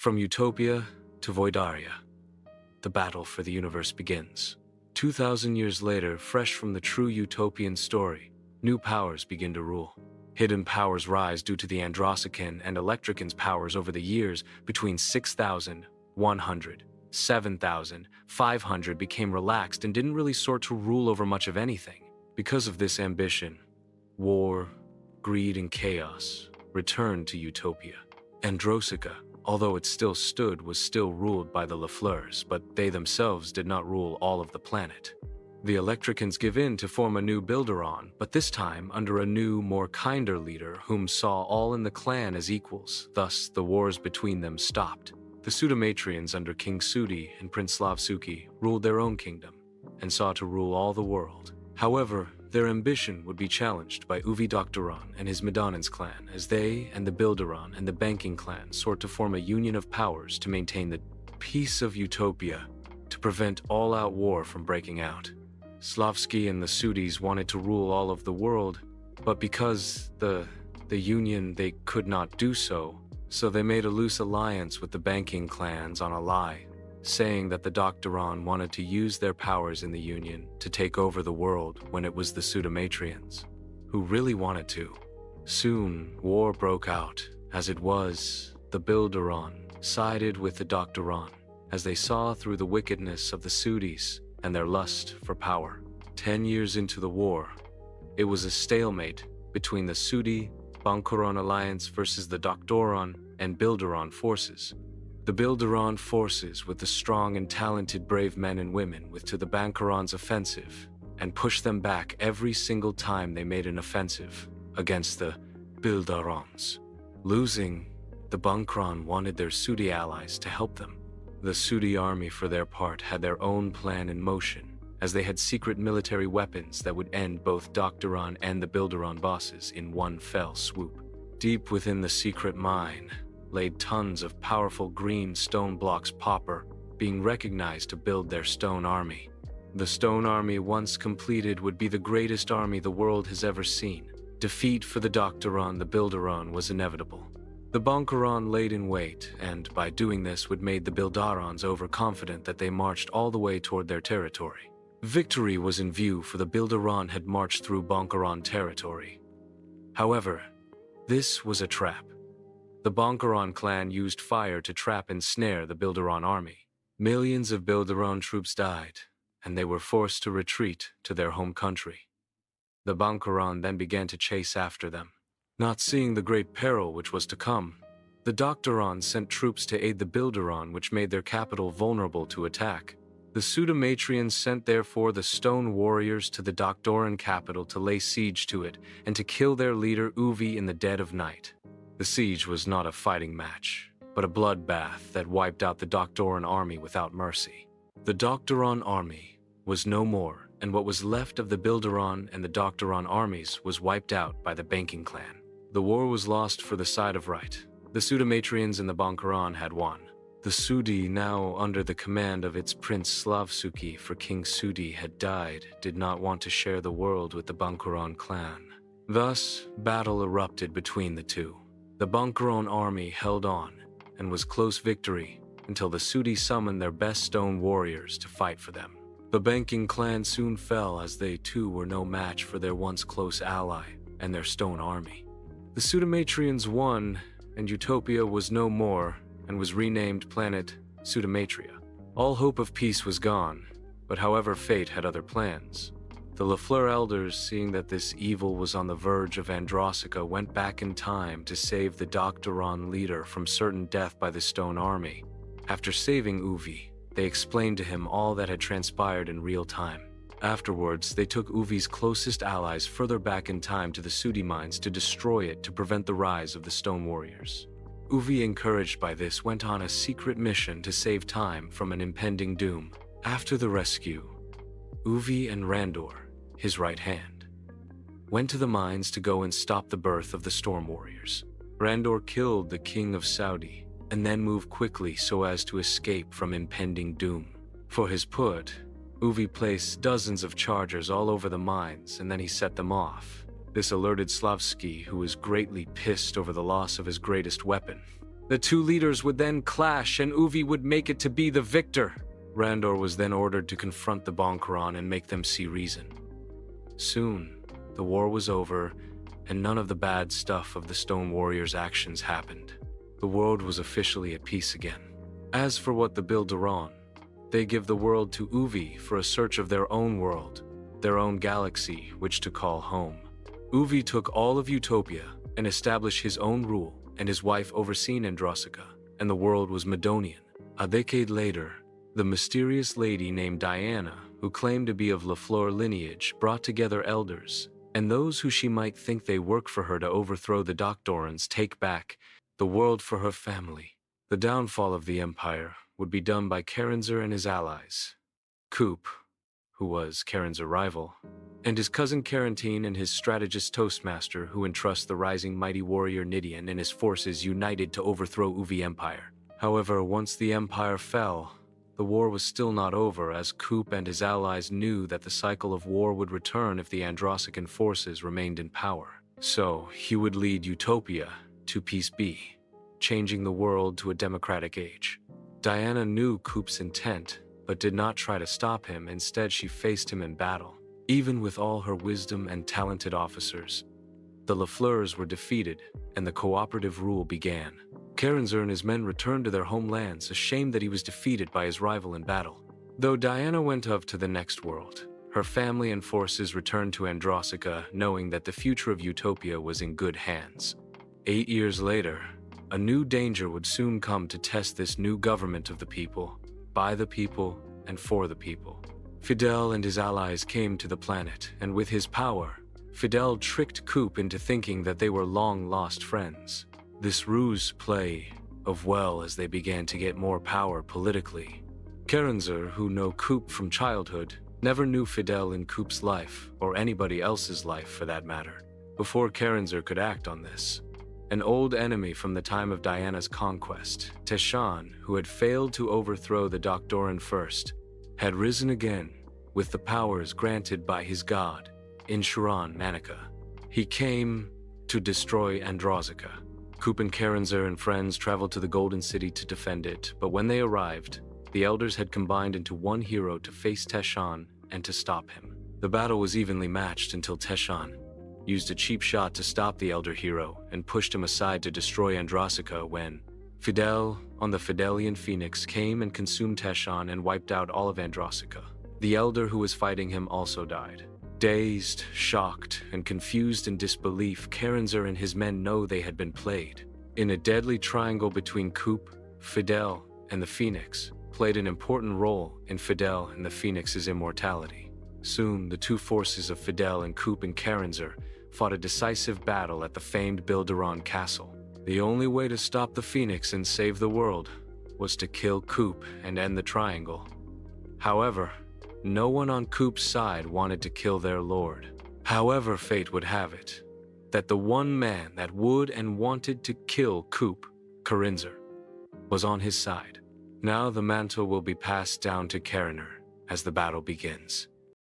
From Utopia to Voidaria, the battle for the universe begins. 2,000 years later, fresh from the true utopian story, new powers begin to rule. Hidden powers rise due to the Androsican and Electrican's powers over the years. Between 6,100, 7,500 became relaxed and didn't really sort to rule over much of anything. Because of this ambition, war, greed, and chaos returned to Utopia. Androsica, although it still stood, was still ruled by the Lafleurs, but they themselves did not rule all of the planet. The Electricans give in to form a new Builderon, but this time under a new, more kinder leader whom saw all in the clan as equals. Thus, the wars between them stopped. The Sudimatrians under King Sudi and Prince Slavsuki ruled their own kingdom and sought to rule all the world. However, their ambition would be challenged by Uvi Doctoron and his Medonans clan, as they and the Builderon and the Banking clan sought to form a union of powers to maintain the peace of Utopia, to prevent all-out war from breaking out. Slavsky and the Sudis wanted to rule all of the world, but because the union, they could not do so, so they made a loose alliance with the Banking clans on a lie, saying that the Doctoron wanted to use their powers in the Union to take over the world when it was the Sudimatrians who really wanted to. Soon, war broke out. As it was, the Builderon sided with the Doctoron, as they saw through the wickedness of the Sudis and their lust for power. 10 years into the war, it was a stalemate between the Sudi-Bankuron alliance versus the Doctoron and Builderon forces. The Builderon forces, with the strong and talented brave men and women, with to the Bankuron's offensive, and pushed them back every single time they made an offensive against the Builderons. Losing, the Bankuron wanted their Sudi allies to help them. The Sudi army, for their part, had their own plan in motion, as they had secret military weapons that would end both Doctoron and the Builderon bosses in one fell swoop. Deep within the secret mine laid tons of powerful green stone blocks pauper, being recognized to build their stone army. The stone army, once completed, would be the greatest army the world has ever seen. Defeat for the Doctoron, the Builderon, was inevitable. The Bankuron laid in wait, and by doing this would made the Builderons overconfident that they marched all the way toward their territory. Victory was in view, for the Builderon had marched through Bankuron territory. However, this was a trap. The Bankuron clan used fire to trap and snare the Builderon army. Millions of Builderon troops died, and they were forced to retreat to their home country. The Bankuron then began to chase after them. Not seeing the great peril which was to come, the Doctoron sent troops to aid the Builderon, which made their capital vulnerable to attack. The Sudimatrians sent therefore the stone warriors to the Doctoran capital to lay siege to it and to kill their leader Uvi in the dead of night. The siege was not a fighting match, but a bloodbath that wiped out the Doctoran army without mercy. The Doctoran army was no more, and what was left of the Builderon and the Doctoran armies was wiped out by the Banking clan. The war was lost for the side of right. The Sudimatrians and the Bankuron had won. The Sudi, now under the command of its Prince Slavsuki, for King Sudi had died, did not want to share the world with the Bankuron clan. Thus, battle erupted between the two. The Bankuron army held on, and was close victory, until the Sudi summoned their best stone warriors to fight for them. The Banking clan soon fell, as they too were no match for their once close ally and their stone army. The Sudimatrians won, and Utopia was no more, and was renamed planet Sudimatria. All hope of peace was gone, but however, fate had other plans. The Lafleur elders, seeing that this evil was on the verge of Androsica, went back in time to save the Doctoron leader from certain death by the Stone Army. After saving Uvi, they explained to him all that had transpired in real time. Afterwards, they took Uvi's closest allies further back in time to the Sudi mines to destroy it to prevent the rise of the Stone Warriors. Uvi, encouraged by this, went on a secret mission to save time from an impending doom. After the rescue, Uvi and Randor, his right hand, went to the mines to go and stop the birth of the Storm Warriors. Randor killed the King of Saudi, and then moved quickly so as to escape from impending doom. For his put, Uvi placed dozens of chargers all over the mines, and then he set them off. This alerted Slavsky, who was greatly pissed over the loss of his greatest weapon. The two leaders would then clash and Uvi would make it to be the victor. Randor was then ordered to confront the Bonkaran and make them see reason. Soon, the war was over, and none of the bad stuff of the Stone Warriors' actions happened. The world was officially at peace again. As for what the Bildaran, they give the world to Uvi for a search of their own world, their own galaxy, which to call home. Uvi took all of Utopia and established his own rule, and his wife overseen Androsica, and the world was Medonian. A decade later, the mysterious lady named Diana, who claimed to be of Lafleur lineage, brought together elders, and those who she might think they work for her to overthrow the Doctorans, take back the world for her family. The downfall of the Empire would be done by Karenzer and his allies. Coop, who was Karen's rival, and his cousin Carantine and his strategist Toastmaster, who entrust the rising mighty warrior Nidian and his forces united to overthrow Uvi Empire. However, once the Empire fell, the war was still not over, as Coop and his allies knew that the cycle of war would return if the Androsican forces remained in power. So, he would lead Utopia to peace be, changing the world to a democratic age. Diana knew Coop's intent, but did not try to stop him. Instead, she faced him in battle. Even with all her wisdom and talented officers, the Lafleurs were defeated, and the cooperative rule began. Karenzer and his men returned to their homelands, ashamed that he was defeated by his rival in battle. Though Diana went off to the next world, her family and forces returned to Androsica, knowing that the future of Utopia was in good hands. 8 years later, a new danger would soon come to test this new government of the people, by the people, and for the people. Fidel and his allies came to the planet, and with his power, Fidel tricked Coop into thinking that they were long-lost friends. This ruse play of well as they began to get more power politically. Karenzer, who knew Coop from childhood, never knew Fidel in Coop's life, or anybody else's life for that matter, before Karenzer could act on this. An old enemy from the time of Diana's conquest, Teshan, who had failed to overthrow the Doctoran first, had risen again with the powers granted by his god, Inshuran Manica. He came to destroy Androsica. Coop and Karenzer and friends traveled to the Golden City to defend it, but when they arrived, the elders had combined into one hero to face Teshan and to stop him. The battle was evenly matched until Teshan used a cheap shot to stop the elder hero and pushed him aside to destroy Androsica when Fidel on the Fidelian Phoenix came and consumed Teshan and wiped out all of Androsica. The elder who was fighting him also died. Dazed, shocked, and confused in disbelief, Karenzer and his men know they had been played. In a deadly triangle between Coop, Fidel, and the Phoenix, played an important role in Fidel and the Phoenix's immortality. Soon, the two forces of Fidel and Coop and Karenzer fought a decisive battle at the famed Bildaran Castle. The only way to stop the Phoenix and save the world was to kill Coop and end the triangle. However, no one on Coop's side wanted to kill their lord. However, fate would have it that the one man that would and wanted to kill Coop, Karenzer, was on his side. Now the mantle will be passed down to Karener as the battle begins.